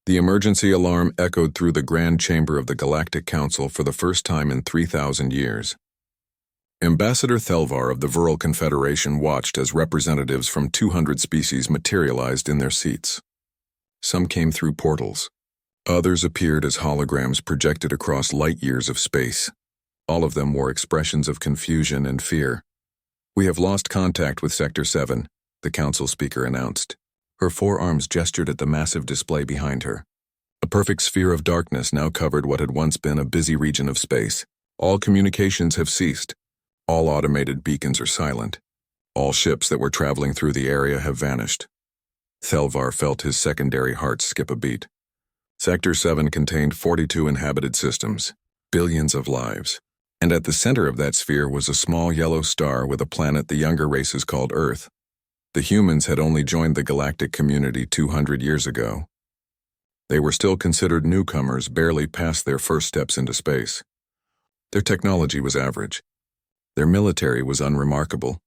The emergency alarm echoed through the grand chamber of the Galactic Council for the first time in 3,000 years. Ambassador Thelvar of the Vural Confederation watched as representatives from 200 species materialized in their seats. Some came through portals. Others appeared as holograms projected across light years of space. All of them wore expressions of confusion and fear. "We have lost contact with Sector 7, the council speaker announced. Her forearms gestured at the massive display behind her. A perfect sphere of darkness now covered what had once been a busy region of space. All communications have ceased. All automated beacons are silent. All ships that were traveling through the area have vanished." Thelvar felt his secondary heart skip a beat. Sector 7 contained 42 inhabited systems, billions of lives. And at the center of that sphere was a small yellow star with a planet the younger races called Earth. The humans had only joined the galactic community 200 years ago. They were still considered newcomers, barely past their first steps into space. Their technology was average. Their military was unremarkable.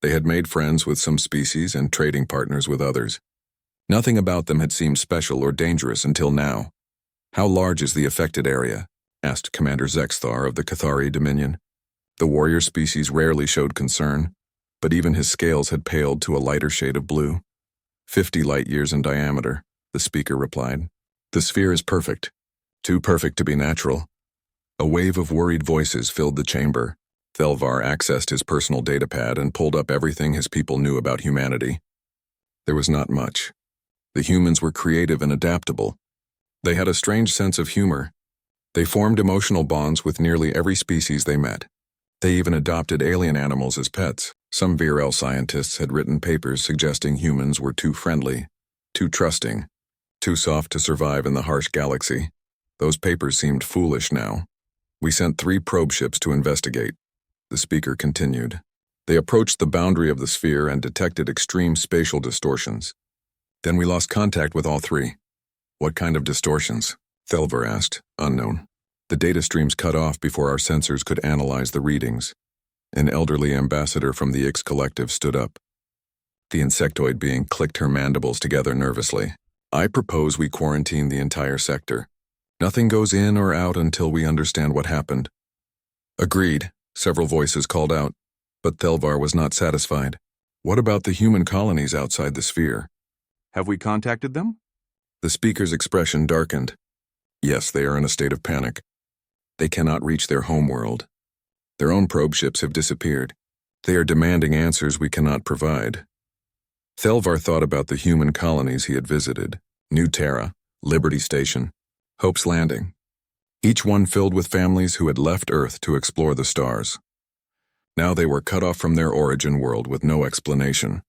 They had made friends with some species and trading partners with others. Nothing about them had seemed special or dangerous until now. "How large is the affected area?" asked Commander Zexthar of the Cathari Dominion. The warrior species rarely showed concern, but even his scales had paled to a lighter shade of blue. 50 light-years in diameter, the speaker replied. "The sphere is perfect. Too perfect to be natural." A wave of worried voices filled the chamber. Thelvar accessed his personal datapad and pulled up everything his people knew about humanity. There was not much. The humans were creative and adaptable. They had a strange sense of humor. They formed emotional bonds with nearly every species they met. They even adopted alien animals as pets. Some VRL scientists had written papers suggesting humans were too friendly, too trusting, too soft to survive in the harsh galaxy. Those papers seemed foolish now. "We sent 3 probe ships to investigate," the speaker continued. "They approached the boundary of the sphere and detected extreme spatial distortions. Then we lost contact with all 3. "What kind of distortions?" Thelvar asked, unknown. "The data streams cut off before our sensors could analyze the readings." An elderly ambassador from the Ix Collective stood up. The insectoid being clicked her mandibles together nervously. "I propose we quarantine the entire sector. Nothing goes in or out until we understand what happened." "Agreed," several voices called out, but Thelvar was not satisfied. "What about the human colonies outside the sphere? Have we contacted them?" The speaker's expression darkened. "Yes, they are in a state of panic. They cannot reach their homeworld. Their own probe ships have disappeared. They are demanding answers we cannot provide." Thelvar thought about the human colonies he had visited: New Terra, Liberty Station, Hope's Landing. Each one filled with families who had left Earth to explore the stars. Now they were cut off from their origin world with no explanation.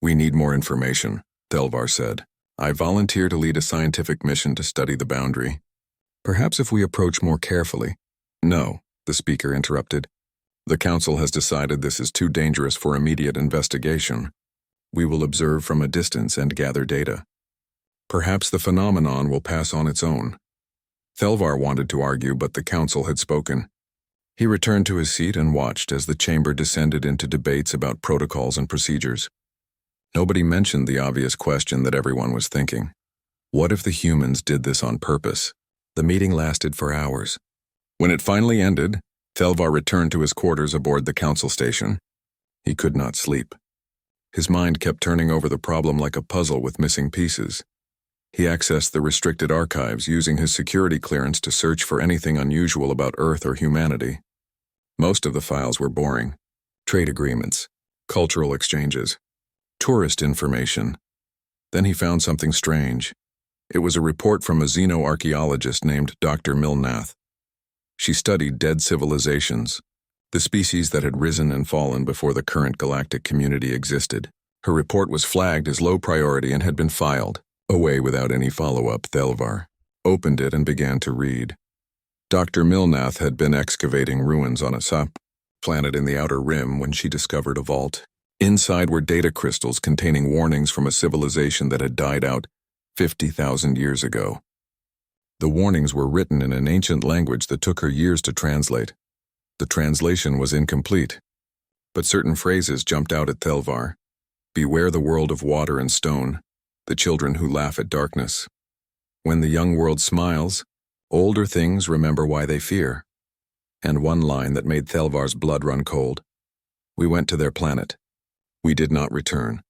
"We need more information," Thelvar said. "I volunteer to lead a scientific mission to study the boundary. Perhaps if we approach more carefully." "No," the speaker interrupted. "The Council has decided this is too dangerous for immediate investigation. We will observe from a distance and gather data. Perhaps the phenomenon will pass on its own." Thelvar wanted to argue, but the Council had spoken. He returned to his seat and watched as the chamber descended into debates about protocols and procedures. Nobody mentioned the obvious question that everyone was thinking. What if the humans did this on purpose? The meeting lasted for hours. When it finally ended, Thelvar returned to his quarters aboard the Council station. He could not sleep. His mind kept turning over the problem like a puzzle with missing pieces. He accessed the restricted archives, using his security clearance to search for anything unusual about Earth or humanity. Most of the files were boring. Trade agreements, cultural exchanges, tourist information. Then he found something strange. It was a report from a xenoarchaeologist named Dr. Milnath. She studied dead civilizations, the species that had risen and fallen before the current galactic community existed. Her report was flagged as low priority and had been filed. Away without any follow-up, Thelvar opened it and began to read. Dr. Milnath had been excavating ruins on a sap planet in the outer rim when she discovered a vault. Inside were data crystals containing warnings from a civilization that had died out 50,000 years ago. The warnings were written in an ancient language that took her years to translate. The translation was incomplete, but certain phrases jumped out at Thelvar. "Beware the world of water and stone, the children who laugh at darkness." When the young world smiles, older things remember why they fear. And one line that made Thelvar's blood run cold. We went to their planet. We did not return.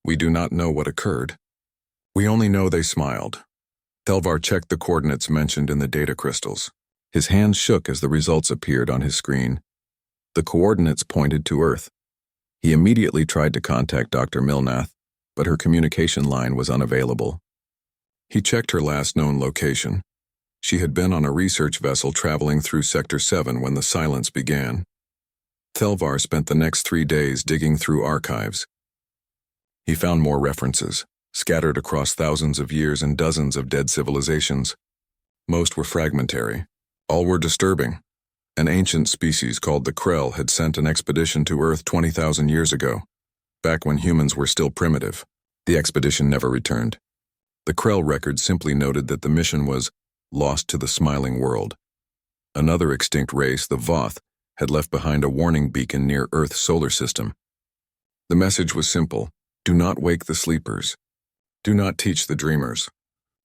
We do not know what occurred. We only know they smiled. Thelvar checked the coordinates mentioned in the data crystals. His hands shook as the results appeared on his screen. The coordinates pointed to Earth. He immediately tried to contact Dr. Milnath, but her communication line was unavailable. He checked her last known location. She had been on a research vessel traveling through Sector 7 when the silence began. Thelvar spent the next 3 days digging through archives. He found more references, scattered across thousands of years and dozens of dead civilizations. Most were fragmentary. All were disturbing. An ancient species called the Krell had sent an expedition to Earth 20,000 years ago, back when humans were still primitive. The expedition never returned. The Krell record simply noted that the mission was lost to the smiling world. Another extinct race, the Voth, had left behind a warning beacon near Earth's solar system. The message was simple: do not wake the sleepers. Do not teach the dreamers.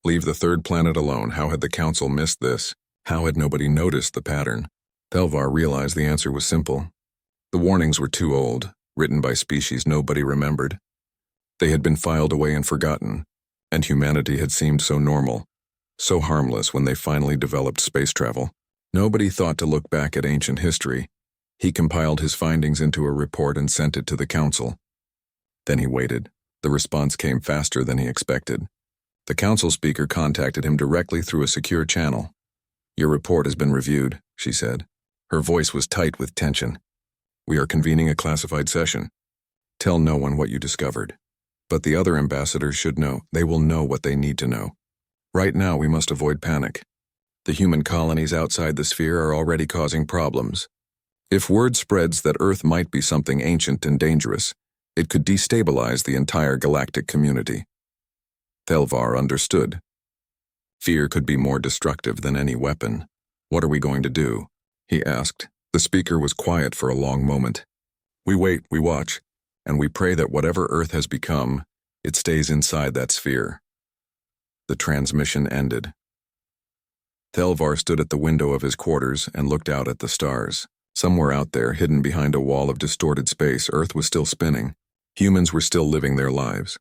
Leave the third planet alone. How had the Council missed this? How had nobody noticed the pattern? Thelvar realized the answer was simple. The warnings were too old, written by species nobody remembered. They had been filed away and forgotten, and humanity had seemed so normal, so harmless when they finally developed space travel. Nobody thought to look back at ancient history. He compiled his findings into a report and sent it to the Council. Then he waited. The response came faster than he expected. The Council speaker contacted him directly through a secure channel. "Your report has been reviewed," she said. Her voice was tight with tension. "We are convening a classified session. Tell no one what you discovered. But the other ambassadors should know. They will know what they need to know. Right now, we must avoid panic. The human colonies outside the sphere are already causing problems. If word spreads that Earth might be something ancient and dangerous, it could destabilize the entire galactic community." Thelvar understood. Fear could be more destructive than any weapon. "What are we going to do?" he asked. The speaker was quiet for a long moment. "We wait, we watch, and we pray that whatever Earth has become, it stays inside that sphere." The transmission ended. Thelvar stood at the window of his quarters and looked out at the stars. Somewhere out there, hidden behind a wall of distorted space, Earth was still spinning. Humans were still living their lives.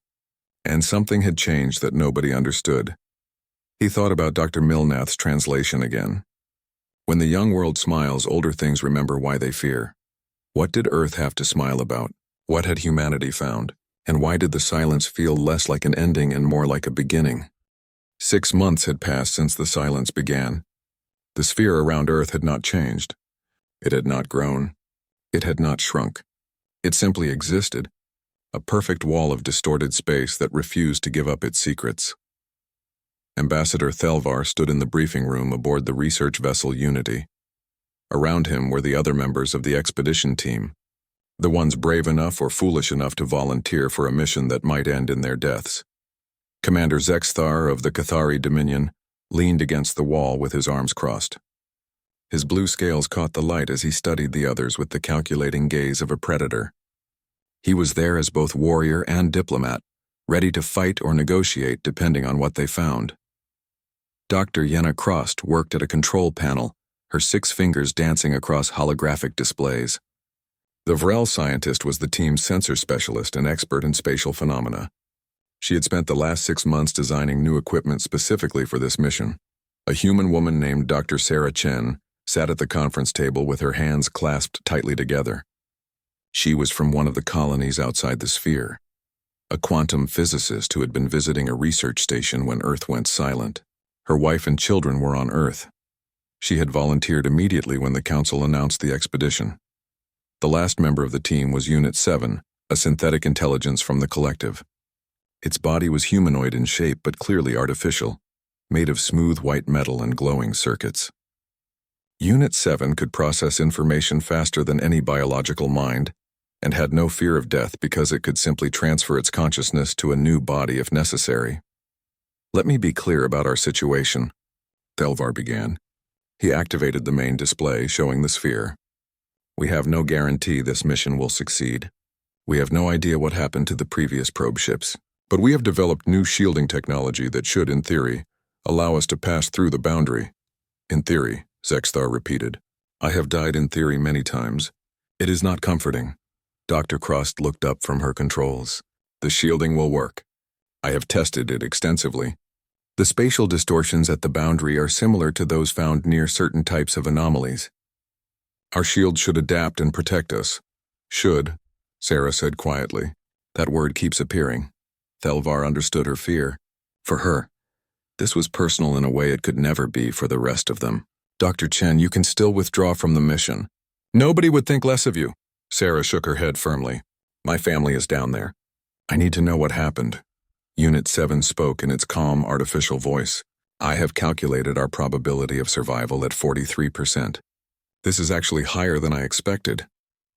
And something had changed that nobody understood. He thought about Dr. Milnath's translation again. When the young world smiles, older things remember why they fear. What did Earth have to smile about? What had humanity found? And why did the silence feel less like an ending and more like a beginning? 6 months had passed since the silence began. The sphere around Earth had not changed. It had not grown. It had not shrunk. It simply existed, a perfect wall of distorted space that refused to give up its secrets. Ambassador Thelvar stood in the briefing room aboard the research vessel Unity. Around him were the other members of the expedition team, the ones brave enough or foolish enough to volunteer for a mission that might end in their deaths. Commander Zexthar of the Cathari Dominion leaned against the wall with his arms crossed. His blue scales caught the light as he studied the others with the calculating gaze of a predator. He was there as both warrior and diplomat, ready to fight or negotiate depending on what they found. Dr. Yenna Crost worked at a control panel, her 6 fingers dancing across holographic displays. The Vrel scientist was the team's sensor specialist and expert in spatial phenomena. She had spent the last 6 months designing new equipment specifically for this mission. A human woman named Dr. Sarah Chen sat at the conference table with her hands clasped tightly together. She was from one of the colonies outside the sphere, a quantum physicist who had been visiting a research station when Earth went silent. Her wife and children were on Earth. She had volunteered immediately when the Council announced the expedition. The last member of the team was Unit 7, a synthetic intelligence from the collective. Its body was humanoid in shape but clearly artificial, made of smooth white metal and glowing circuits. Unit 7 could process information faster than any biological mind, and had no fear of death because it could simply transfer its consciousness to a new body if necessary. "Let me be clear about our situation," Thelvar began. He activated the main display showing the sphere. "We have no guarantee this mission will succeed. We have no idea what happened to the previous probe ships, but we have developed new shielding technology that should, in theory, Allow us to pass through the boundary. In theory, Zexthar repeated. I have died in theory many times. It is not comforting. Dr. Crost looked up from her controls. The shielding will work. I have tested it extensively. The spatial distortions at the boundary are similar to those found near certain types of anomalies. Our shield should adapt and protect us. Should, Sarah said quietly. That word keeps appearing. Thelvar understood her fear. For her, this was personal in a way it could never be for the rest of them. Dr. Chen, you can still withdraw from the mission. Nobody would think less of you. Sarah shook her head firmly. My family is down there. I need to know what happened. Unit 7 spoke in its calm, artificial voice. I have calculated our probability of survival at 43%. This is actually higher than I expected.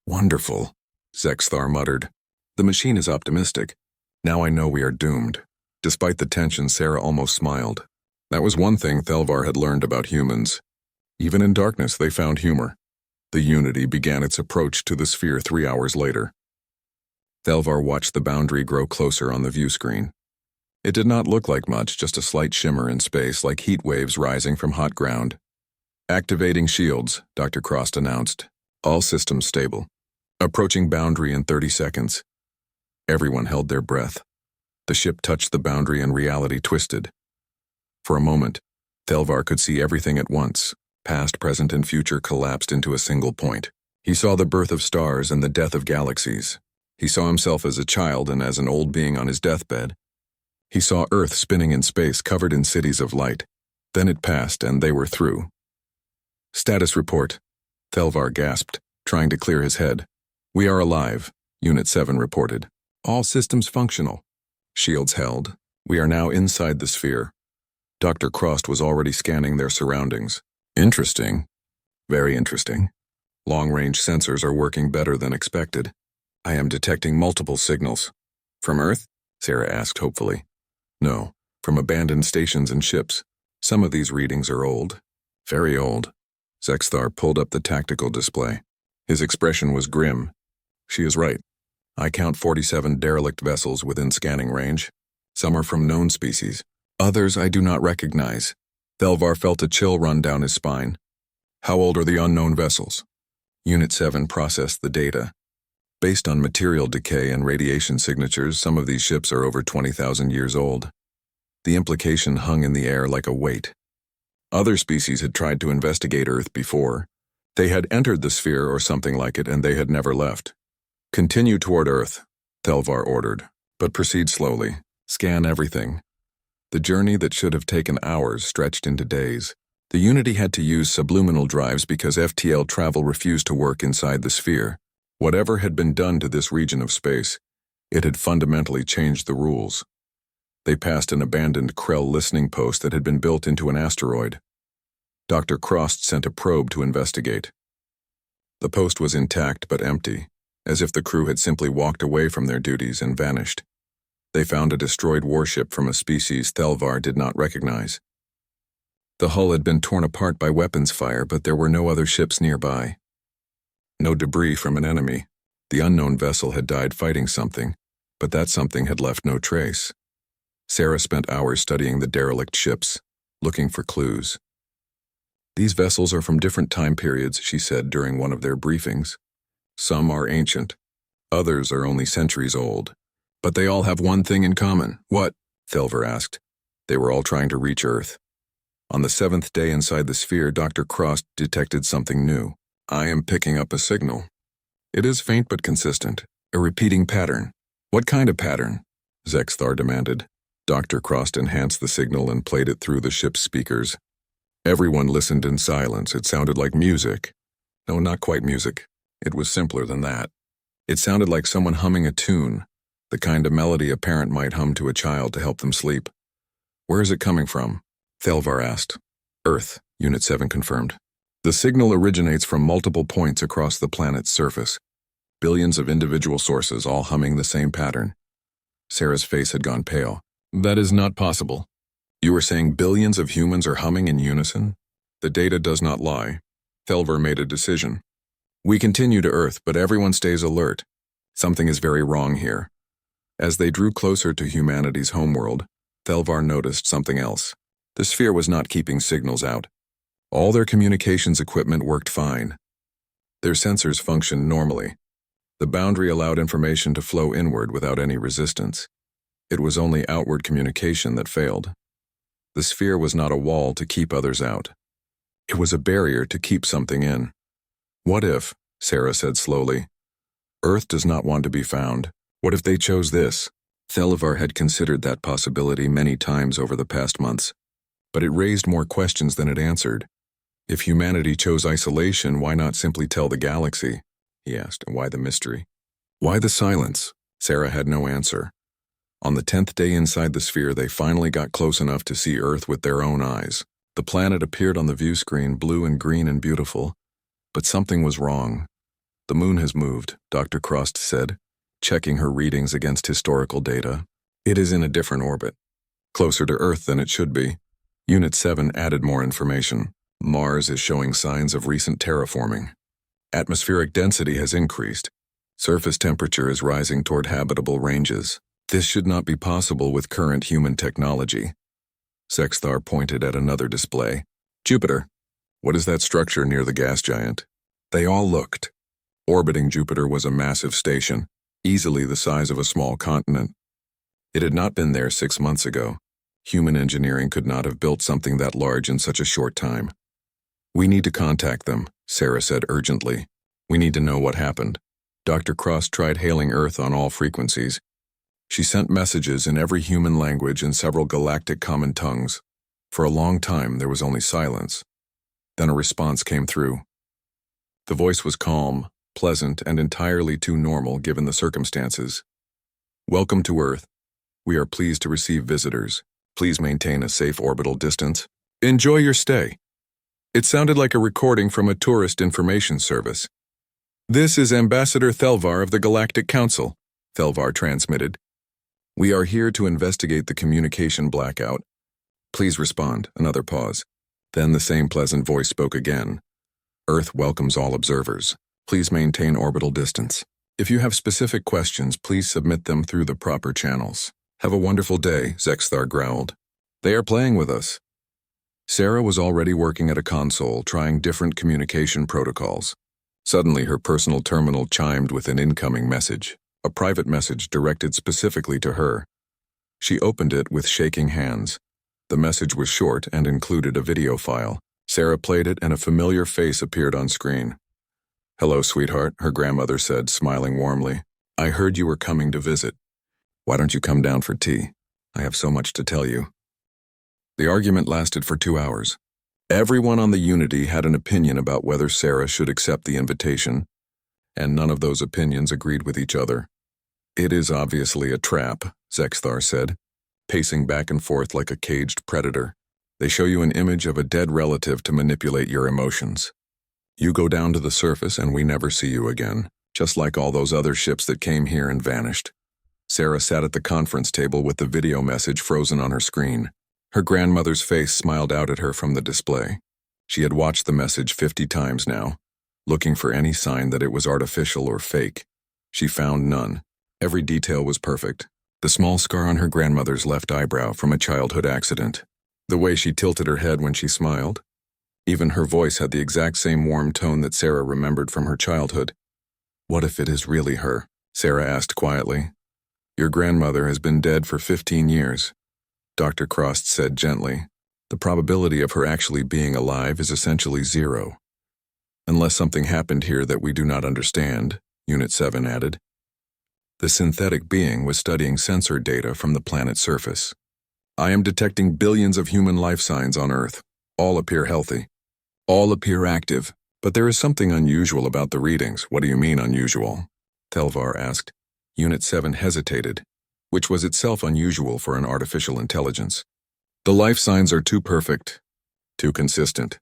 Wonderful, Zexthar muttered. The machine is optimistic. Now I know we are doomed. Despite the tension, Sarah almost smiled. That was one thing Thelvar had learned about humans. Even in darkness, they found humor. The Unity began its approach to the sphere 3 hours later. Thelvar watched the boundary grow closer on the view screen. It did not look like much, just a slight shimmer in space like heat waves rising from hot ground. Activating shields, Dr. Crost announced. All systems stable. Approaching boundary in 30 seconds. Everyone held their breath. The ship touched the boundary and reality twisted. For a moment, Thelvar could see everything at once. Past, present, and future collapsed into a single point. He saw the birth of stars and the death of galaxies. He saw himself as a child and as an old being on his deathbed. He saw Earth spinning in space, covered in cities of light. Then it passed, and they were through. Status report, Thelvar gasped, trying to clear his head. We are alive, Unit 7 reported. All systems functional. Shields held. We are now inside the sphere. Dr. Crost was already scanning their surroundings. Interesting. Very interesting. Long-range sensors are working better than expected. I am detecting multiple signals. From Earth? Sarah asked hopefully. No, from abandoned stations and ships. Some of these readings are old. Very old. Zexthar pulled up the tactical display. His expression was grim. She is right. I count 47 derelict vessels within scanning range. Some are from known species. Others I do not recognize. Thelvar felt a chill run down his spine. How old are the unknown vessels? Unit 7 processed the data. Based on material decay and radiation signatures, some of these ships are over 20,000 years old. The implication hung in the air like a weight. Other species had tried to investigate Earth before. They had entered the sphere or something like it, and they had never left. Continue toward Earth, Thelvar ordered, but proceed slowly. Scan everything. The journey that should have taken hours stretched into days. The Unity had to use subliminal drives because FTL travel refused to work inside the sphere. Whatever had been done to this region of space, it had fundamentally changed the rules. They passed an abandoned Krell listening post that had been built into an asteroid. Dr. Crost sent a probe to investigate. The post was intact but empty, as if the crew had simply walked away from their duties and vanished. They found a destroyed warship from a species Thelvar did not recognize. The hull had been torn apart by weapons fire, but there were no other ships nearby. No debris from an enemy. The unknown vessel had died fighting something, but that something had left no trace. Sarah spent hours studying the derelict ships, looking for clues. These vessels are from different time periods, she said during one of their briefings. Some are ancient. Others are only centuries old. But they all have one thing in common. What? Thelvar asked. They were all trying to reach Earth. On the 7th day inside the sphere, Dr. Crost detected something new. I am picking up a signal. It is faint but consistent, a repeating pattern. What kind of pattern? Zexthar demanded. Dr. Crost enhanced the signal and played it through the ship's speakers. Everyone listened in silence. It sounded like music. No, not quite music. It was simpler than that. It sounded like someone humming a tune, the kind of melody a parent might hum to a child to help them sleep. Where is it coming from? Thelvar asked. Earth, Unit 7 confirmed. The signal originates from multiple points across the planet's surface. Billions of individual sources all humming the same pattern. Sarah's face had gone pale. That is not possible. You were saying billions of humans are humming in unison? The data does not lie. Thelvar made a decision. We continue to Earth, but everyone stays alert. Something is very wrong here. As they drew closer to humanity's homeworld, Thelvar noticed something else. The sphere was not keeping signals out. All their communications equipment worked fine. Their sensors functioned normally. The boundary allowed information to flow inward without any resistance. It was only outward communication that failed. The sphere was not a wall to keep others out. It was a barrier to keep something in. What if, Sarah said slowly, Earth does not want to be found? What if they chose this? Thelvar had considered that possibility many times over the past months, but it raised more questions than it answered. If humanity chose isolation, why not simply tell the galaxy? He asked. And why the mystery? Why the silence? Sarah had no answer. On the 10th day inside the sphere, they finally got close enough to see Earth with their own eyes. The planet appeared on the view screen, blue and green and beautiful, but something was wrong. The moon has moved, Dr. Crost said, checking her readings against historical data. It is in a different orbit, closer to Earth than it should be. Unit 7 added more information. Mars is showing signs of recent terraforming. Atmospheric density has increased. Surface temperature is rising toward habitable ranges. This should not be possible with current human technology. Sexthar pointed at another display. Jupiter. What is that structure near the gas giant? They all looked. Orbiting Jupiter was a massive station, easily the size of a small continent. It had not been there 6 months ago. Human engineering could not have built something that large in such a short time. We need to contact them, Sarah said urgently. We need to know what happened. Dr. Cross tried hailing Earth on all frequencies. She sent messages in every human language and several galactic common tongues. For a long time, there was only silence. Then a response came through. The voice was calm, pleasant, and entirely too normal given the circumstances. Welcome to Earth. We are pleased to receive visitors. Please maintain a safe orbital distance. Enjoy your stay. It sounded like a recording from a tourist information service. This is Ambassador Thelvar of the Galactic Council, Thelvar transmitted. We are here to investigate the communication blackout. Please respond. Another pause. Then the same pleasant voice spoke again. Earth welcomes all observers. Please maintain orbital distance. If you have specific questions, please submit them through the proper channels. Have a wonderful day, Zexthar growled. They are playing with us. Sarah was already working at a console, trying different communication protocols. Suddenly, her personal terminal chimed with an incoming message, a private message directed specifically to her. She opened it with shaking hands. The message was short and included a video file. Sarah played it and a familiar face appeared on screen. Hello, sweetheart, her grandmother said, smiling warmly. I heard you were coming to visit. Why don't you come down for tea? I have so much to tell you. The argument lasted for 2 hours. Everyone on the Unity had an opinion about whether Sarah should accept the invitation, and none of those opinions agreed with each other. It is obviously a trap, Zexthar said, pacing back and forth like a caged predator. They show you an image of a dead relative to manipulate your emotions. You go down to the surface and we never see you again, just like all those other ships that came here and vanished. Sarah sat at the conference table with the video message frozen on her screen. Her grandmother's face smiled out at her from the display. She had watched the message 50 times now, looking for any sign that it was artificial or fake. She found none. Every detail was perfect. The small scar on her grandmother's left eyebrow from a childhood accident. The way she tilted her head when she smiled. Even her voice had the exact same warm tone that Sarah remembered from her childhood. What if it is really her? Sarah asked quietly. Your grandmother has been dead for 15 years. Dr. Crost said gently. The probability of her actually being alive is essentially 0. Unless something happened here that we do not understand, Unit 7 added. The synthetic being was studying sensor data from the planet's surface. I am detecting billions of human life signs on Earth. All appear healthy. All appear active. But there is something unusual about the readings. What do you mean unusual? Thelvar asked. Unit 7 hesitated, which was itself unusual for an artificial intelligence. The life signs are too perfect, too consistent.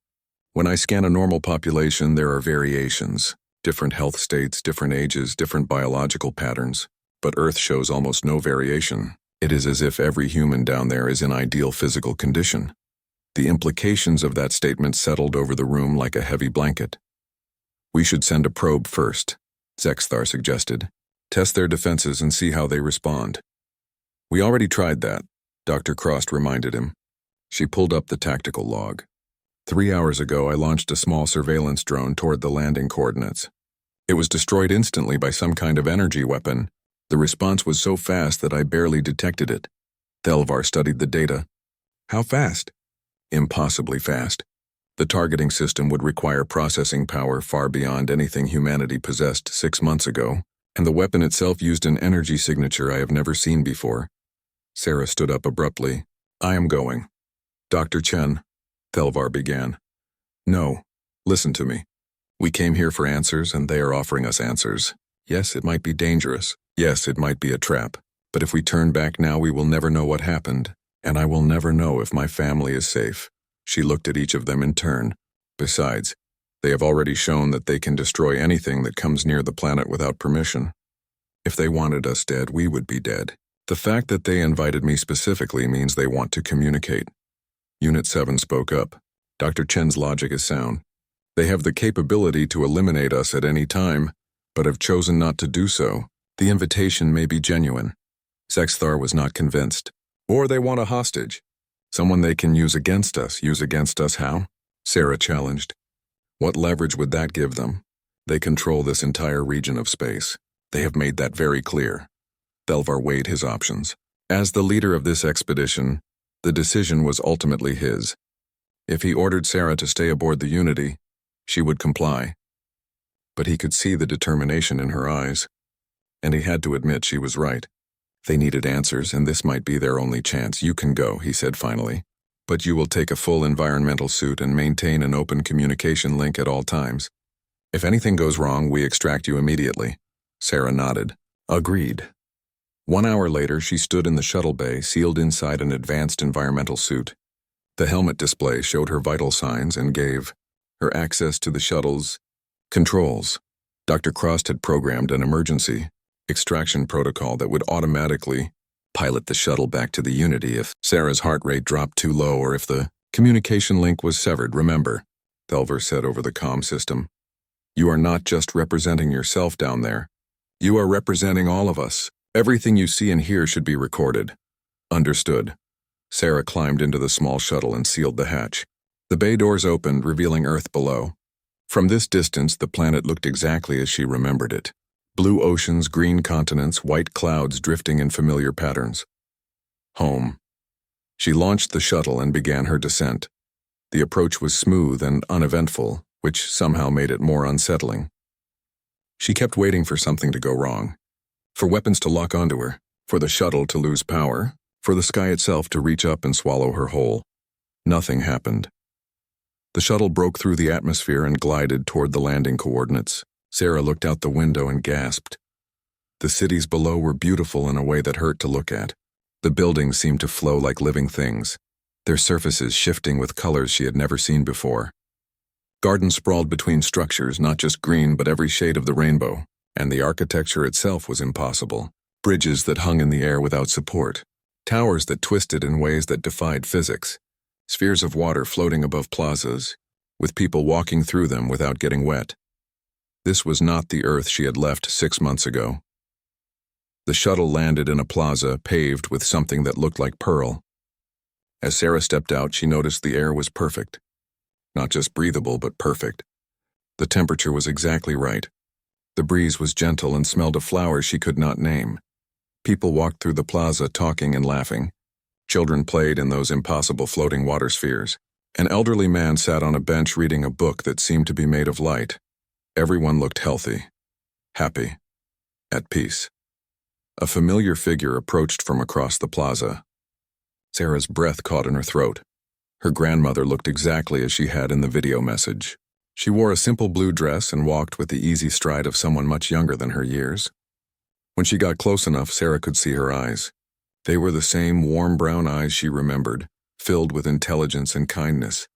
When I scan a normal population, there are variations, different health states, different ages, different biological patterns, but Earth shows almost no variation. It is as if every human down there is in ideal physical condition. The implications of that statement settled over the room like a heavy blanket. We should send a probe first, Zexthar suggested. Test their defenses and see how they respond. We already tried that, Dr. Crost reminded him. She pulled up the tactical log. 3 hours ago, I launched a small surveillance drone toward the landing coordinates. It was destroyed instantly by some kind of energy weapon. The response was so fast that I barely detected it. Thelvar studied the data. How fast? Impossibly fast. The targeting system would require processing power far beyond anything humanity possessed 6 months ago, and the weapon itself used an energy signature I have never seen before. Sarah stood up abruptly. I am going. Dr. Chen, Thelvar began. No, listen to me. We came here for answers, and they are offering us answers. Yes, it might be dangerous. Yes, it might be a trap. But if we turn back now, we will never know what happened, and I will never know if my family is safe. She looked at each of them in turn. Besides, they have already shown that they can destroy anything that comes near the planet without permission. If they wanted us dead, we would be dead. The fact that they invited me specifically means they want to communicate. Unit 7 spoke up. Dr. Chen's logic is sound. They have the capability to eliminate us at any time, but have chosen not to do so. The invitation may be genuine. Sexthar was not convinced. Or they want a hostage. Someone they can use against us. Use against us how? Sarah challenged. What leverage would that give them? They control this entire region of space. They have made that very clear. Thelvar weighed his options. As the leader of this expedition, the decision was ultimately his. If he ordered Sarah to stay aboard the Unity, she would comply. But he could see the determination in her eyes, and he had to admit she was right. They needed answers, and this might be their only chance. You can go, he said finally, but you will take a full environmental suit and maintain an open communication link at all times. If anything goes wrong, we extract you immediately. Sarah nodded. Agreed. 1 hour later, she stood in the shuttle bay, sealed inside an advanced environmental suit. The helmet display showed her vital signs and gave her access to the shuttle's controls. Dr. Crost had programmed an emergency extraction protocol that would automatically pilot the shuttle back to the Unity if Sarah's heart rate dropped too low or if the communication link was severed. Remember, Thelvar said over the comm system, you are not just representing yourself down there. You are representing all of us. Everything you see and hear should be recorded. Understood. Sarah climbed into the small shuttle and sealed the hatch. The bay doors opened, revealing Earth below. From this distance, the planet looked exactly as she remembered it. Blue oceans, green continents, white clouds drifting in familiar patterns. Home. She launched the shuttle and began her descent. The approach was smooth and uneventful, which somehow made it more unsettling. She kept waiting for something to go wrong. For weapons to lock onto her, for the shuttle to lose power, for the sky itself to reach up and swallow her whole. Nothing happened. The shuttle broke through the atmosphere and glided toward the landing coordinates. Sarah looked out the window and gasped. The cities below were beautiful in a way that hurt to look at. The buildings seemed to flow like living things, their surfaces shifting with colors she had never seen before. Gardens sprawled between structures, not just green but every shade of the rainbow, and the architecture itself was impossible. Bridges that hung in the air without support, towers that twisted in ways that defied physics, spheres of water floating above plazas, with people walking through them without getting wet. This was not the Earth she had left 6 months ago. The shuttle landed in a plaza paved with something that looked like pearl. As Sarah stepped out, she noticed the air was perfect. Not just breathable, but perfect. The temperature was exactly right. The breeze was gentle and smelled of flowers she could not name. People walked through the plaza talking and laughing. Children played in those impossible floating water spheres. An elderly man sat on a bench reading a book that seemed to be made of light. Everyone looked healthy, happy, at peace. A familiar figure approached from across the plaza. Sarah's breath caught in her throat. Her grandmother looked exactly as she had in the video message. She wore a simple blue dress and walked with the easy stride of someone much younger than her years. When she got close enough, Sarah could see her eyes. They were the same warm brown eyes she remembered, filled with intelligence and kindness.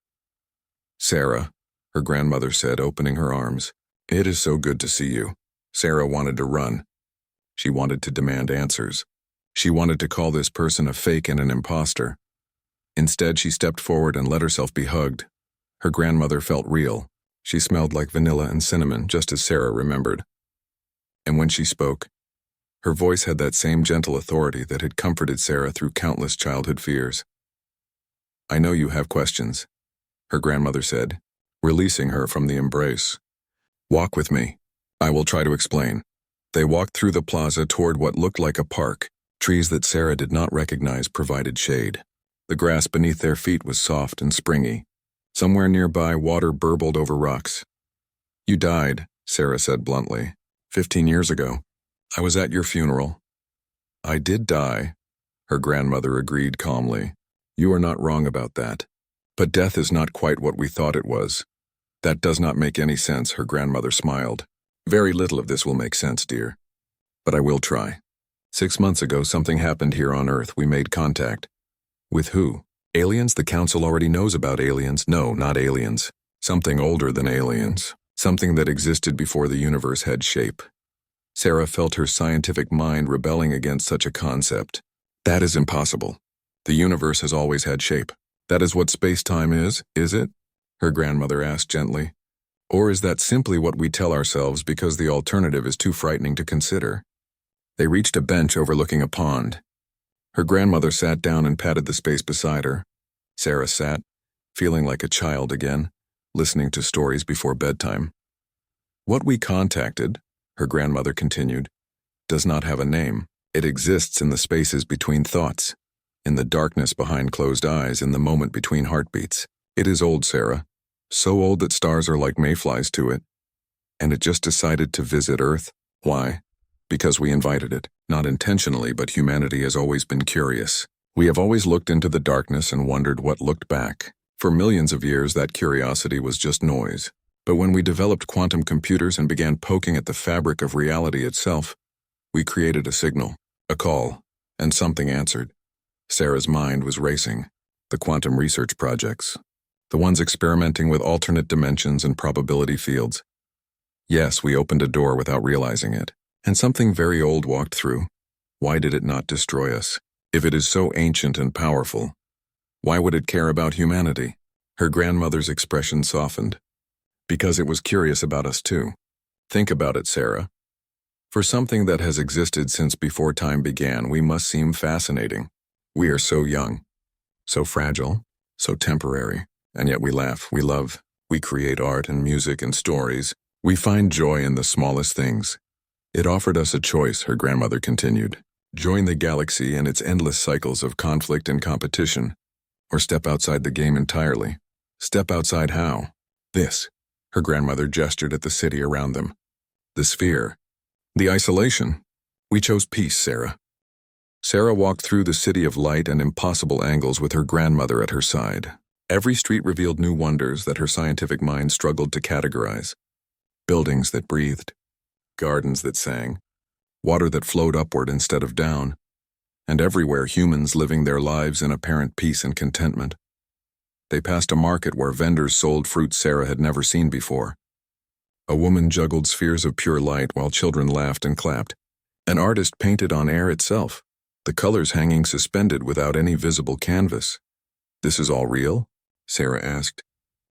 Sarah, her grandmother said, opening her arms. It is so good to see you. Sarah wanted to run. She wanted to demand answers. She wanted to call this person a fake and an imposter. Instead, she stepped forward and let herself be hugged. Her grandmother felt real. She smelled like vanilla and cinnamon, just as Sarah remembered. And when she spoke, her voice had that same gentle authority that had comforted Sarah through countless childhood fears. I know you have questions, her grandmother said, releasing her from the embrace. Walk with me. I will try to explain. They walked through the plaza toward what looked like a park. Trees that Sarah did not recognize provided shade. The grass beneath their feet was soft and springy. Somewhere nearby, water burbled over rocks. You died, Sarah said bluntly. 15 years ago. I was at your funeral. I did die, her grandmother agreed calmly. You are not wrong about that. But death is not quite what we thought it was. That does not make any sense, her grandmother smiled. Very little of this will make sense, dear. But I will try. 6 months ago, something happened here on Earth. We made contact. With who? Aliens? The Council already knows about aliens. No, not aliens. Something older than aliens. Something that existed before the universe had shape. Sarah felt her scientific mind rebelling against such a concept. That is impossible. The universe has always had shape. That is what space-time is it? Her grandmother asked gently. Or is that simply what we tell ourselves because the alternative is too frightening to consider? They reached a bench overlooking a pond. Her grandmother sat down and patted the space beside her. Sarah sat, feeling like a child again, listening to stories before bedtime. What we contacted, her grandmother continued, does not have a name. It exists in the spaces between thoughts, in the darkness behind closed eyes, in the moment between heartbeats. It is old, Sarah. So old that stars are like mayflies to it. And it just decided to visit Earth. Why? Because we invited it. Not intentionally, but humanity has always been curious. We have always looked into the darkness and wondered what looked back. For millions of years, that curiosity was just noise. But when we developed quantum computers and began poking at the fabric of reality itself, we created a signal, a call, and something answered. Sarah's mind was racing. The quantum research projects. The ones experimenting with alternate dimensions and probability fields. Yes, we opened a door without realizing it. And something very old walked through. Why did it not destroy us? If it is so ancient and powerful, why would it care about humanity? Her grandmother's expression softened. Because it was curious about us too. Think about it, Sarah. For something that has existed since before time began, we must seem fascinating. We are so young, so fragile, so temporary, and yet we laugh, we love, we create art and music and stories. We find joy in the smallest things. It offered us a choice, her grandmother continued. Join the galaxy and its endless cycles of conflict and competition, or step outside the game entirely. Step outside how? This. Her grandmother gestured at the city around them. The sphere. The isolation. We chose peace, Sarah. Sarah walked through the city of light and impossible angles with her grandmother at her side. Every street revealed new wonders that her scientific mind struggled to categorize. Buildings that breathed. Gardens that sang, water that flowed upward instead of down, and everywhere humans living their lives in apparent peace and contentment. They passed a market where vendors sold fruit Sarah had never seen before. A woman juggled spheres of pure light while children laughed and clapped. An artist painted on air itself, the colors hanging suspended without any visible canvas. This is all real? Sarah asked.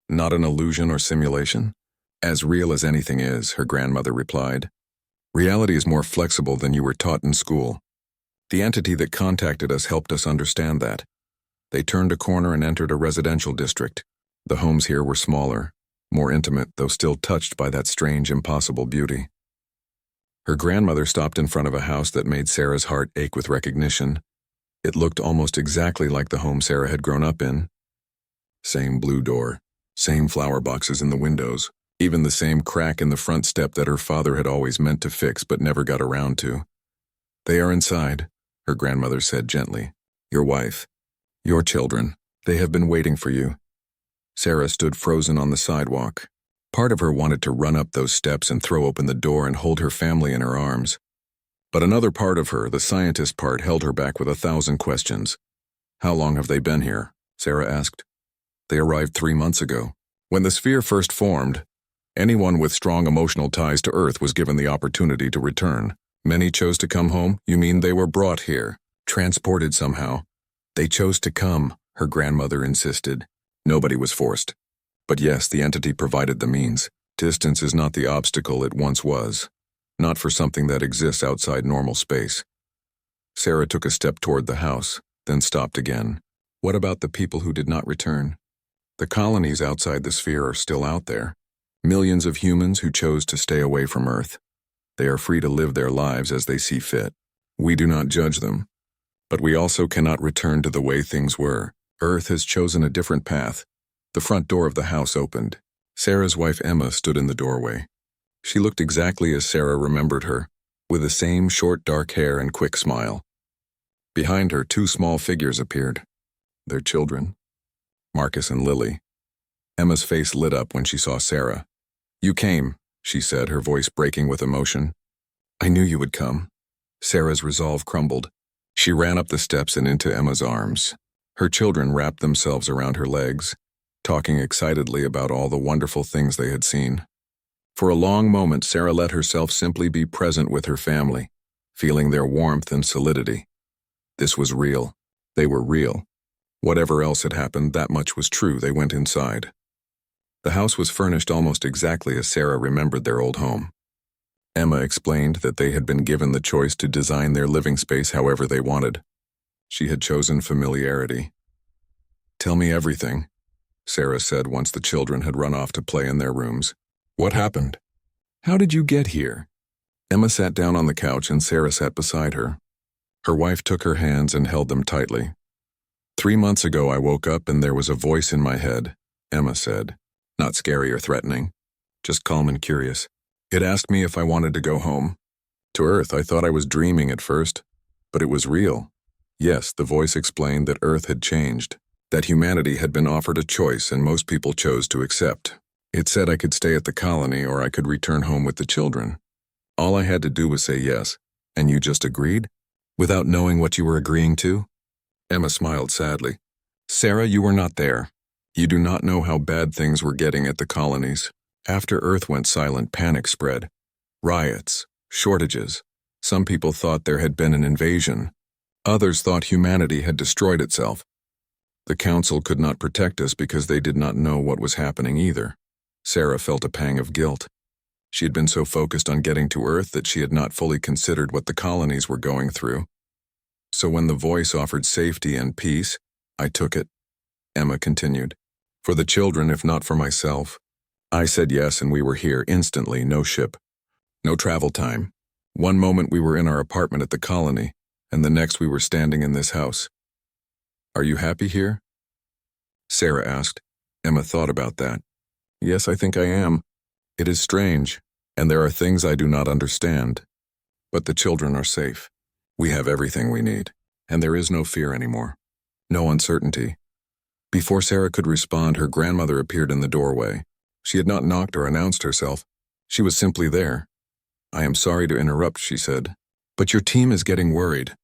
Not an illusion or simulation? As real as anything is, her grandmother replied. Reality is more flexible than you were taught in school. The entity that contacted us helped us understand that. They turned a corner and entered a residential district. The homes here were smaller, more intimate, though still touched by that strange, impossible beauty. Her grandmother stopped in front of a house that made Sarah's heart ache with recognition. It looked almost exactly like the home Sarah had grown up in. Same blue door, same flower boxes in the windows. Even the same crack in the front step that her father had always meant to fix but never got around to. They are inside, her grandmother said gently. Your wife, your children, they have been waiting for you. Sarah stood frozen on the sidewalk. Part of her wanted to run up those steps and throw open the door and hold her family in her arms. But another part of her, the scientist part, held her back with 1,000 questions. How long have they been here? Sarah asked. They arrived 3 months ago. When the sphere first formed, anyone with strong emotional ties to Earth was given the opportunity to return. Many chose to come home? You mean they were brought here, transported somehow? They chose to come, her grandmother insisted. Nobody was forced. But yes, the entity provided the means. Distance is not the obstacle it once was. Not for something that exists outside normal space. Sarah took a step toward the house, then stopped again. What about the people who did not return? The colonies outside the sphere are still out there. Millions of humans who chose to stay away from Earth. They are free to live their lives as they see fit. We do not judge them. But we also cannot return to the way things were. Earth has chosen a different path. The front door of the house opened. Sarah's wife Emma stood in the doorway. She looked exactly as Sarah remembered her, with the same short dark hair and quick smile. Behind her, two small figures appeared. Their children, Marcus and Lily. Emma's face lit up when she saw Sarah. "You came," she said, her voice breaking with emotion. "I knew you would come." Sarah's resolve crumbled. She ran up the steps and into Emma's arms. Her children wrapped themselves around her legs, talking excitedly about all the wonderful things they had seen. For a long moment, Sarah let herself simply be present with her family, feeling their warmth and solidity. This was real. They were real. Whatever else had happened, that much was true. They went inside. The house was furnished almost exactly as Sarah remembered their old home. Emma explained that they had been given the choice to design their living space however they wanted. She had chosen familiarity. "Tell me everything," Sarah said once the children had run off to play in their rooms. "What happened? How did you get here?" Emma sat down on the couch and Sarah sat beside her. Her wife took her hands and held them tightly. "3 months ago I woke up and there was a voice in my head," Emma said. Not scary or threatening, just calm and curious. It asked me if I wanted to go home. To Earth. I thought I was dreaming at first, but it was real. Yes, the voice explained that Earth had changed, that humanity had been offered a choice and most people chose to accept. It said I could stay at the colony or I could return home with the children. All I had to do was say yes, and you just agreed? Without knowing what you were agreeing to? Emma smiled sadly. "Sarah, you were not there. You do not know how bad things were getting at the colonies. After Earth went silent, panic spread. Riots, shortages. Some people thought there had been an invasion. Others thought humanity had destroyed itself. The Council could not protect us because they did not know what was happening either." Sarah felt a pang of guilt. She had been so focused on getting to Earth that she had not fully considered what the colonies were going through. "So when the voice offered safety and peace, I took it," Emma continued. "For the children, if not for myself. I said yes and we were here instantly, no ship, no travel time. One moment we were in our apartment at the colony, and the next we were standing in this house." "Are you happy here?" Sarah asked. Emma thought about that. "Yes, I think I am. It is strange, and there are things I do not understand. But the children are safe. We have everything we need, and there is no fear anymore. No uncertainty." Before Sarah could respond, her grandmother appeared in the doorway. She had not knocked or announced herself. She was simply there. "I am sorry to interrupt," she said, "but your team is getting worried.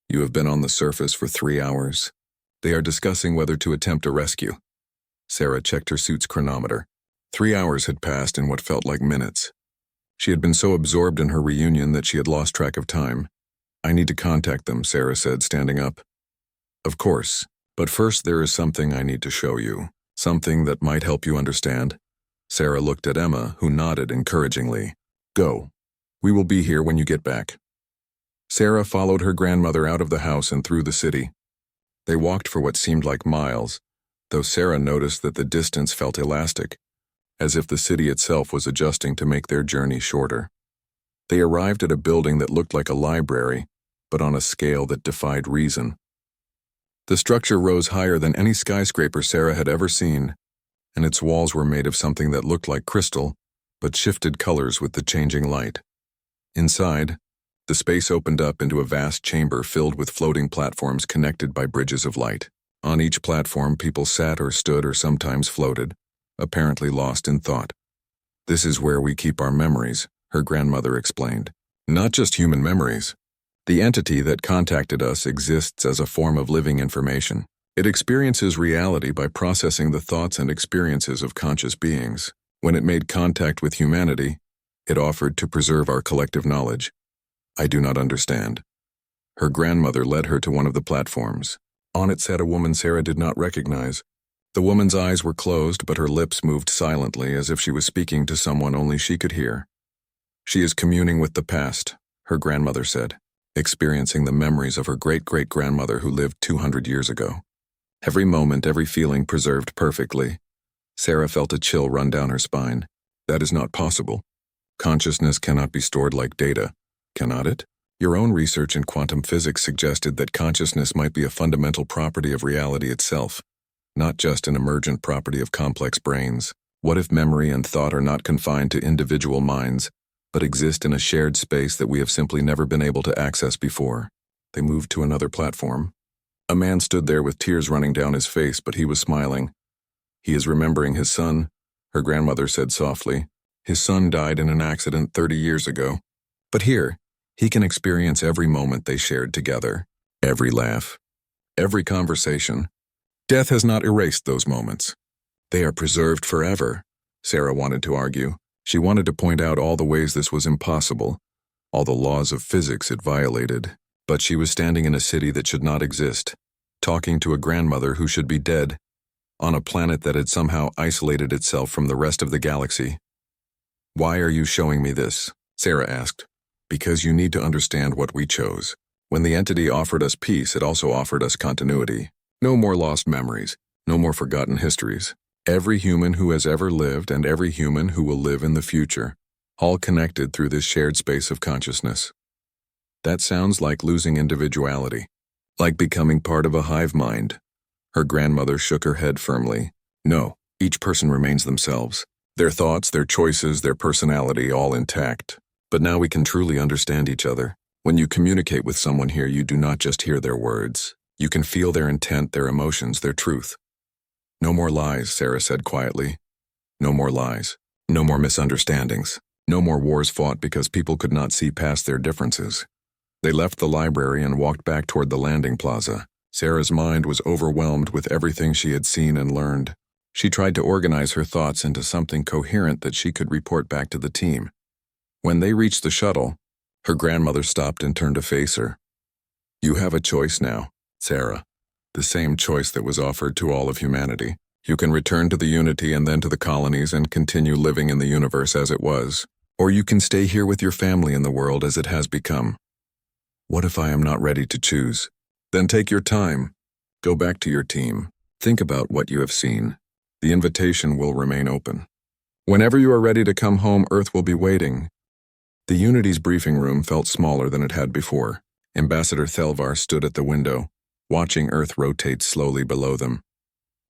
You have been on the surface for 3 hours. They are discussing whether to attempt a rescue." Sarah checked her suit's chronometer. 3 hours had passed in what felt like minutes. She had been so absorbed in her reunion that she had lost track of time. "I need to contact them," Sarah said, standing up. "Of course, but first there is something I need to show you. Something that might help you understand." Sarah looked at Emma, who nodded encouragingly. "Go. We will be here when you get back." Sarah followed her grandmother out of the house and through the city. They walked for what seemed like miles, though Sarah noticed that the distance felt elastic, as if the city itself was adjusting to make their journey shorter. They arrived at a building that looked like a library, but on a scale that defied reason. The structure rose higher than any skyscraper Sarah had ever seen, and its walls were made of something that looked like crystal, but shifted colors with the changing light. Inside, the space opened up into a vast chamber filled with floating platforms connected by bridges of light. On each platform, people sat or stood or sometimes floated, apparently lost in thought. "This is where we keep our memories," her grandmother explained. "Not just human memories. The entity that contacted us exists as a form of living information. It experiences reality by processing the thoughts and experiences of conscious beings. When it made contact with humanity, it offered to preserve our collective knowledge. I do not understand." Her grandmother led her to one of the platforms. On it sat a woman Sarah did not recognize. The woman's eyes were closed, but her lips moved silently as if she was speaking to someone only she could hear. "She is communing with the past," her grandmother said, experiencing the memories of her great-great-grandmother who lived 200 years ago. Every moment, every feeling preserved perfectly. Sarah felt a chill run down her spine. That is not possible. Consciousness cannot be stored like data, cannot it? Your own research in quantum physics suggested that consciousness might be a fundamental property of reality itself, not just an emergent property of complex brains. What if memory and thought are not confined to individual minds, but exist in a shared space that we have simply never been able to access before? They moved to another platform. A man stood there with tears running down his face, but he was smiling. He is remembering his son, her grandmother said softly. His son died in an accident 30 years ago. But here, he can experience every moment they shared together, every laugh, every conversation. Death has not erased those moments. They are preserved forever, Sarah wanted to argue. She wanted to point out all the ways this was impossible, all the laws of physics it violated. But she was standing in a city that should not exist, talking to a grandmother who should be dead, on a planet that had somehow isolated itself from the rest of the galaxy. "Why are you showing me this?" Sarah asked. "Because you need to understand what we chose. When the entity offered us peace, it also offered us continuity. No more lost memories, no more forgotten histories. Every human who has ever lived and every human who will live in the future, all connected through this shared space of consciousness. That sounds like losing individuality, like becoming part of a hive mind." Her grandmother shook her head firmly. "No, each person remains themselves. Their thoughts, their choices, their personality, all intact. But now we can truly understand each other. When you communicate with someone here, you do not just hear their words. You can feel their intent, their emotions, their truth." "No more lies," Sarah said quietly. "No more lies. No more misunderstandings. No more wars fought because people could not see past their differences." They left the library and walked back toward the landing plaza. Sarah's mind was overwhelmed with everything she had seen and learned. She tried to organize her thoughts into something coherent that she could report back to the team. When they reached the shuttle, her grandmother stopped and turned to face her. "You have a choice now, Sarah. The same choice that was offered to all of humanity. You can return to the Unity and then to the colonies and continue living in the universe as it was. Or you can stay here with your family in the world as it has become. What if I am not ready to choose? Then take your time. Go back to your team. Think about what you have seen. The invitation will remain open. Whenever you are ready to come home, Earth will be waiting." The Unity's briefing room felt smaller than it had before. Ambassador Thelvar stood at the window, watching Earth rotate slowly below them.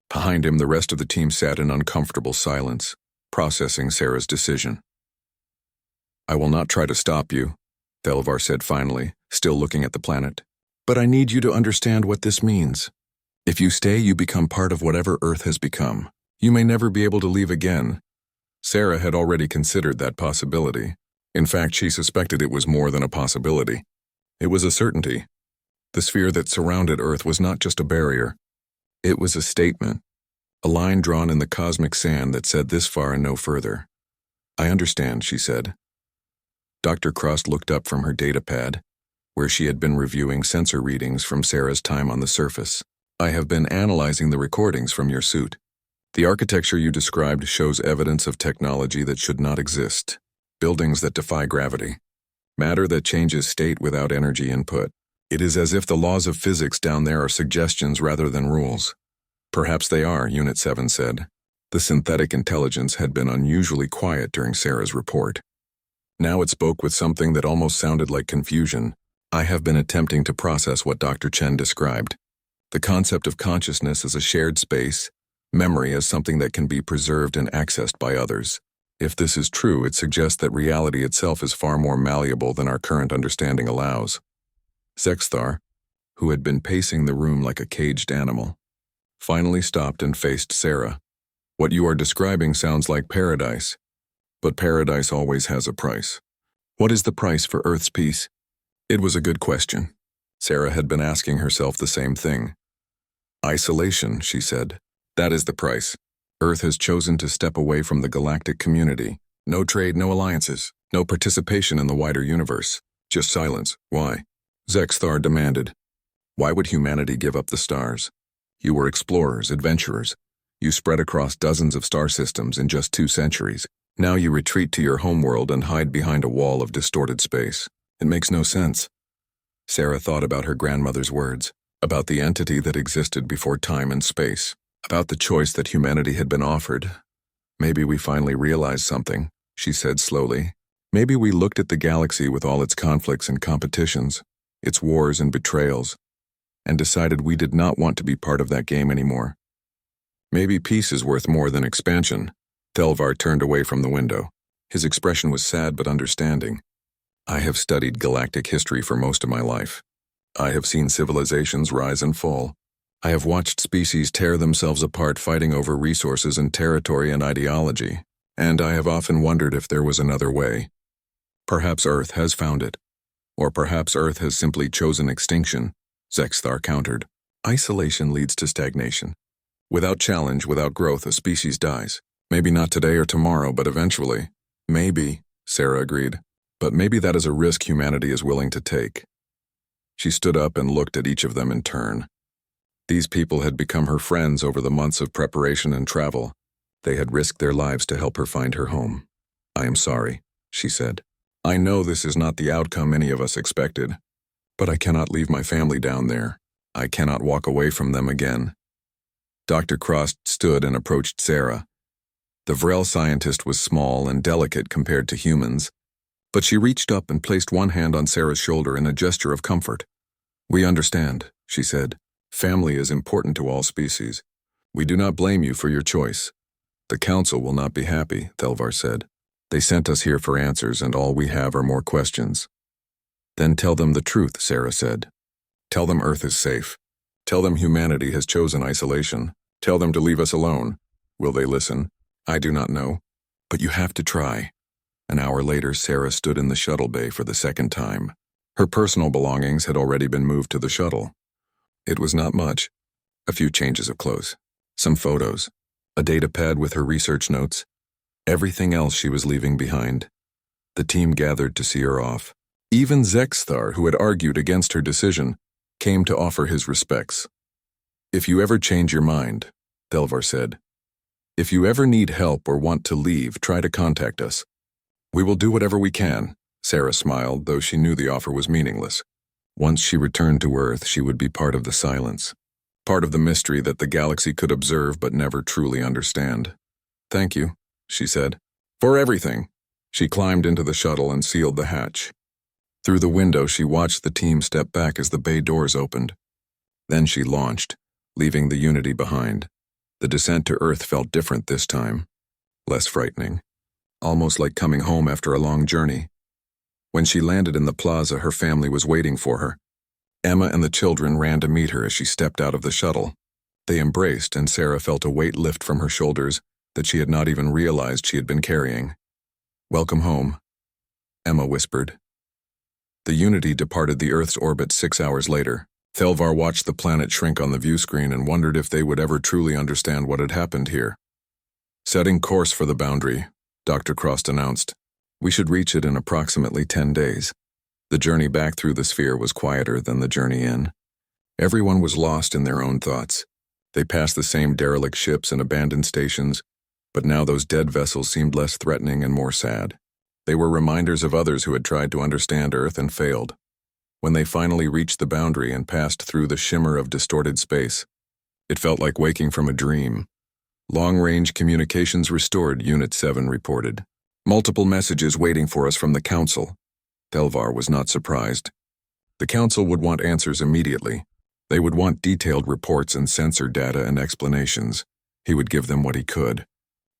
Behind him, the rest of the team sat in uncomfortable silence, processing Sarah's decision. "I will not try to stop you," Thelvar said finally, still looking at the planet. "But I need you to understand what this means. If you stay, you become part of whatever Earth has become. You may never be able to leave again." Sarah had already considered that possibility. In fact, she suspected it was more than a possibility. It was a certainty. The sphere that surrounded Earth was not just a barrier. It was a statement, a line drawn in the cosmic sand that said this far and no further. "I understand," she said. Dr. Cross looked up from her data pad, where she had been reviewing sensor readings from Sarah's time on the surface. "I have been analyzing the recordings from your suit. The architecture you described shows evidence of technology that should not exist. Buildings that defy gravity. Matter that changes state without energy input. It is as if the laws of physics down there are suggestions rather than rules." "Perhaps they are," Unit 7 said. The synthetic intelligence had been unusually quiet during Sarah's report. Now it spoke with something that almost sounded like confusion. "I have been attempting to process what Dr. Chen described. The concept of consciousness as a shared space, memory as something that can be preserved and accessed by others. If this is true, it suggests that reality itself is far more malleable than our current understanding allows." Zexthar, who had been pacing the room like a caged animal, finally stopped and faced Sarah. "What you are describing sounds like paradise, but paradise always has a price. What is the price for Earth's peace?" It was a good question. Sarah had been asking herself the same thing. "Isolation," she said. "That is the price. Earth has chosen to step away from the galactic community. No trade, no alliances, no participation in the wider universe. Just silence. Why?" Zexthar demanded. "Why would humanity give up the stars? You were explorers, adventurers. You spread across dozens of star systems in just 2 centuries. Now you retreat to your homeworld and hide behind a wall of distorted space. It makes no sense." Sarah thought about her grandmother's words. about the entity that existed before time and space, about the choice that humanity had been offered. Maybe we finally realized something, she said slowly. Maybe we looked at the galaxy with all its conflicts and competitions, its wars and betrayals, and decided we did not want to be part of that game anymore. Maybe peace is worth more than expansion. Thelvar turned away from the window. His expression was sad but understanding. I have studied galactic history for most of my life. I have seen civilizations rise and fall. I have watched species tear themselves apart fighting over resources and territory and ideology, and I have often wondered if there was another way. Perhaps Earth has found it, or perhaps Earth has simply chosen extinction, Zexthar countered. Isolation leads to stagnation. Without challenge, without growth, a species dies. Maybe not today or tomorrow, but eventually. Maybe, Sarah agreed. But maybe that is a risk humanity is willing to take. She stood up and looked at each of them in turn. These people had become her friends over the months of preparation and travel. They had risked their lives to help her find her home. I am sorry, she said. I know this is not the outcome any of us expected, but I cannot leave my family down there. I cannot walk away from them again. Dr. Cross stood and approached Sarah. The Vrel scientist was small and delicate compared to humans, but she reached up and placed one hand on Sarah's shoulder in a gesture of comfort. We understand, she said. Family is important to all species. We do not blame you for your choice. The Council will not be happy, Thelvar said. They sent us here for answers, and all we have are more questions. Then tell them the truth, Sarah said. Tell them Earth is safe. Tell them humanity has chosen isolation. Tell them to leave us alone. Will they listen? I do not know. But you have to try. An hour later, Sarah stood in the shuttle bay for the second time. Her personal belongings had already been moved to the shuttle. It was not much. A few changes of clothes. Some photos. A data pad with her research notes. Everything else she was leaving behind. The team gathered to see her off. Even Zexthar, who had argued against her decision, came to offer his respects. If you ever change your mind, Thelvar said. If you ever need help or want to leave, try to contact us. We will do whatever we can, Sarah smiled, though she knew the offer was meaningless. Once she returned to Earth, she would be part of the silence. Part of the mystery that the galaxy could observe but never truly understand. Thank you, she said. For everything. She climbed into the shuttle and sealed the hatch. Through the window, she watched the team step back as the bay doors opened. Then she launched, leaving the Unity behind. The descent to Earth felt different this time. Less frightening. Almost like coming home after a long journey. When she landed in the plaza, her family was waiting for her. Emma and the children ran to meet her as she stepped out of the shuttle. They embraced, and Sarah felt a weight lift from her shoulders that she had not even realized she had been carrying. Welcome home, Emma whispered. The Unity departed the Earth's orbit 6 hours later. Thelvar watched the planet shrink on the view screen and wondered if they would ever truly understand what had happened here. Setting course for the boundary, Dr. Cross announced. We should reach it in approximately 10 days. The journey back through the sphere was quieter than the journey in. Everyone was lost in their own thoughts. They passed the same derelict ships and abandoned stations, but now those dead vessels seemed less threatening and more sad. They were reminders of others who had tried to understand Earth and failed. When they finally reached the boundary and passed through the shimmer of distorted space, it felt like waking from a dream. Long-range communications restored, Unit 7 reported. Multiple messages waiting for us from the Council. Thelvar was not surprised. The Council would want answers immediately. They would want detailed reports and sensor data and explanations. He would give them what he could.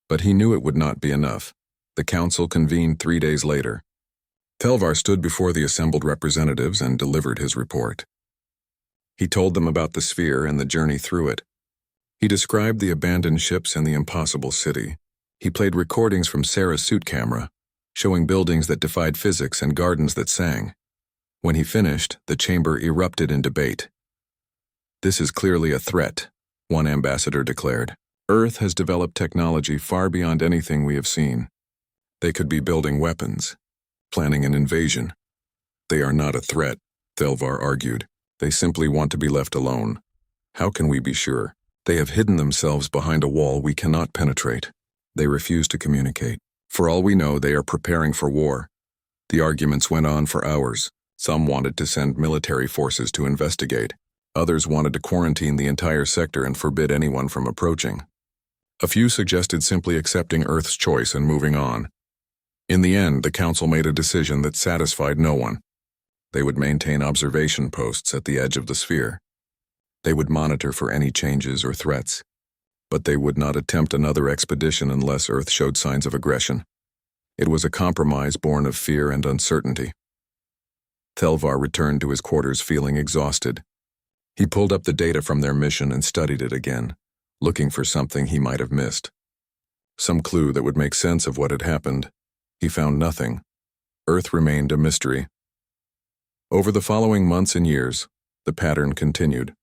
But he knew it would not be enough. The Council convened 3 days later. Thelvar stood before the assembled representatives and delivered his report. He told them about the sphere and the journey through it. He described the abandoned ships and the impossible city. He played recordings from Sarah's suit camera, showing buildings that defied physics and gardens that sang. When he finished, the chamber erupted in debate. This is clearly a threat, one ambassador declared. Earth has developed technology far beyond anything we have seen. They could be building weapons, planning an invasion. They are not a threat, Thelvar argued. They simply want to be left alone. How can we be sure? They have hidden themselves behind a wall we cannot penetrate. They refuse to communicate. For all we know, they are preparing for war. The arguments went on for hours. Some wanted to send military forces to investigate. Others wanted to quarantine the entire sector and forbid anyone from approaching. A few suggested simply accepting Earth's choice and moving on. In the end, the council made a decision that satisfied no one. They would maintain observation posts at the edge of the sphere. They would monitor for any changes or threats. But they would not attempt another expedition unless Earth showed signs of aggression. It was a compromise born of fear and uncertainty. Thelvar returned to his quarters feeling exhausted. He pulled up the data from their mission and studied it again, looking for something he might have missed. Some clue that would make sense of what had happened. He found nothing. Earth remained a mystery. Over the following months and years, the pattern continued.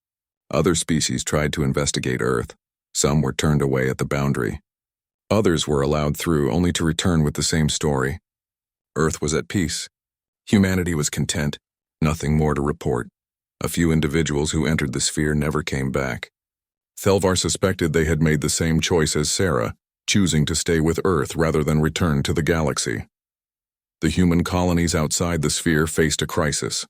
Other species tried to investigate Earth. Some were turned away at the boundary. Others were allowed through only to return with the same story. Earth was at peace. Humanity was content, nothing more to report. A few individuals who entered the sphere never came back. Thelvar suspected they had made the same choice as Sarah, choosing to stay with Earth rather than return to the galaxy. The human colonies outside the sphere faced a crisis.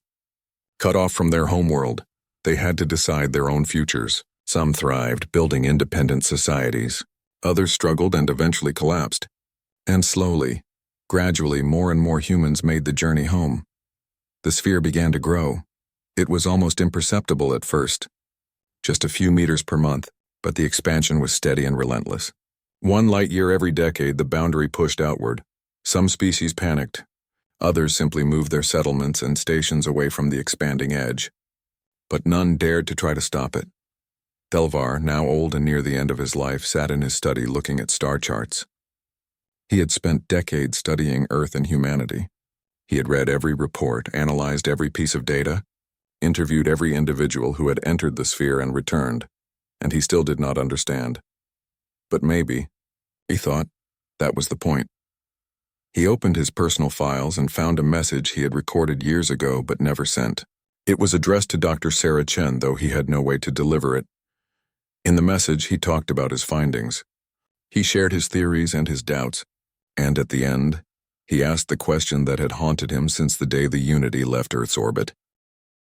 Cut off from their homeworld, they had to decide their own futures. Some thrived, building independent societies. Others struggled and eventually collapsed. And slowly, gradually, more and more humans made the journey home. The sphere began to grow. It was almost imperceptible at first. Just a few meters per month, but the expansion was steady and relentless. 1 light year every decade, the boundary pushed outward. Some species panicked. Others simply moved their settlements and stations away from the expanding edge. But none dared to try to stop it. Thelvar, now old and near the end of his life, sat in his study looking at star charts. He had spent decades studying Earth and humanity. He had read every report, analyzed every piece of data, interviewed every individual who had entered the sphere and returned, and he still did not understand. But maybe, he thought, that was the point. He opened his personal files and found a message he had recorded years ago but never sent. It was addressed to Dr. Sarah Chen, though he had no way to deliver it. In the message, he talked about his findings. He shared his theories and his doubts, and at the end, he asked the question that had haunted him since the day the Unity left Earth's orbit.